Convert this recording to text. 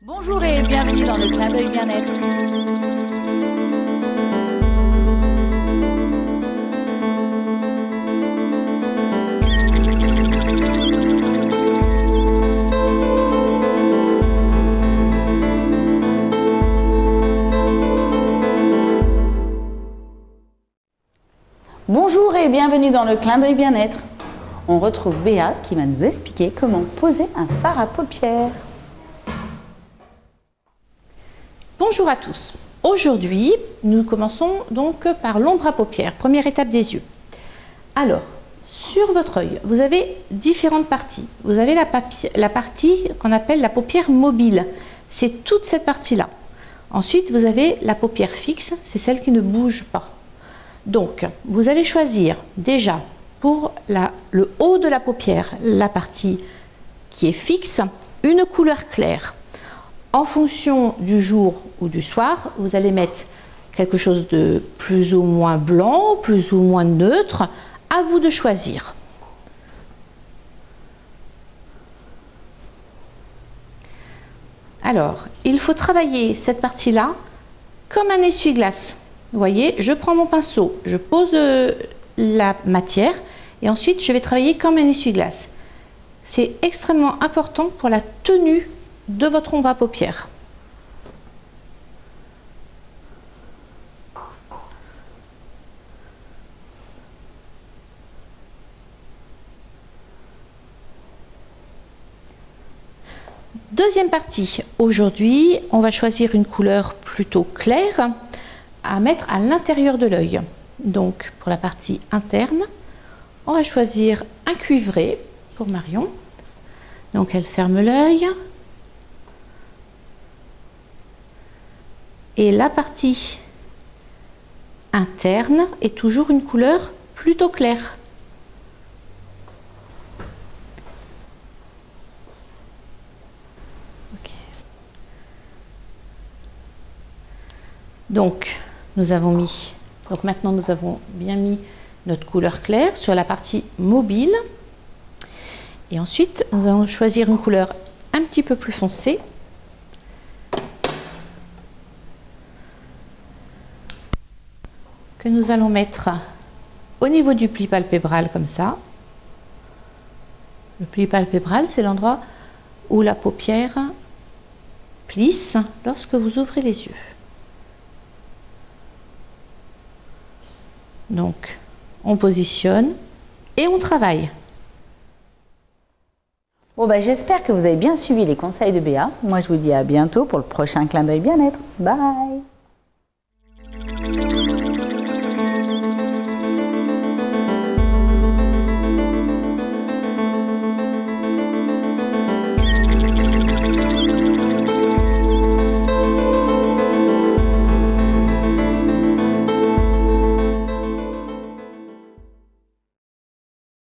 Bonjour et bienvenue dans le clin d'œil bien-être. Bonjour et bienvenue dans le clin d'œil bien-être. On retrouve Béa qui va nous expliquer comment poser un fard à paupières. Bonjour à tous. Aujourd'hui, nous commençons donc par l'ombre à paupières, première étape des yeux. Alors, sur votre œil, vous avez différentes parties. Vous avez la partie qu'on appelle la paupière mobile. C'est toute cette partie-là. Ensuite, vous avez la paupière fixe, c'est celle qui ne bouge pas. Donc, vous allez choisir déjà pour le haut de la paupière, la partie qui est fixe, une couleur claire. En fonction du jour ou du soir, vous allez mettre quelque chose de plus ou moins blanc, plus ou moins neutre. À vous de choisir. Alors, il faut travailler cette partie-là comme un essuie-glace. Vous voyez, je prends mon pinceau, je pose la matière et ensuite je vais travailler comme un essuie-glace. C'est extrêmement important pour la tenue de votre ombre à paupières. Deuxième partie. Aujourd'hui, on va choisir une couleur plutôt claire à mettre à l'intérieur de l'œil. Donc, pour la partie interne, on va choisir un cuivré pour Marion. Donc, elle ferme l'œil. Et la partie interne est toujours une couleur plutôt claire. Okay. Donc, maintenant nous avons bien mis notre couleur claire sur la partie mobile. Et ensuite, nous allons choisir une couleur un petit peu plus foncée. Que nous allons mettre au niveau du pli palpébral comme ça. Le pli palpébral, c'est l'endroit où la paupière plisse lorsque vous ouvrez les yeux. Donc, on positionne et on travaille. Bon j'espère que vous avez bien suivi les conseils de Béa. Moi je vous dis à bientôt pour le prochain clin d'œil bien-être. Bye!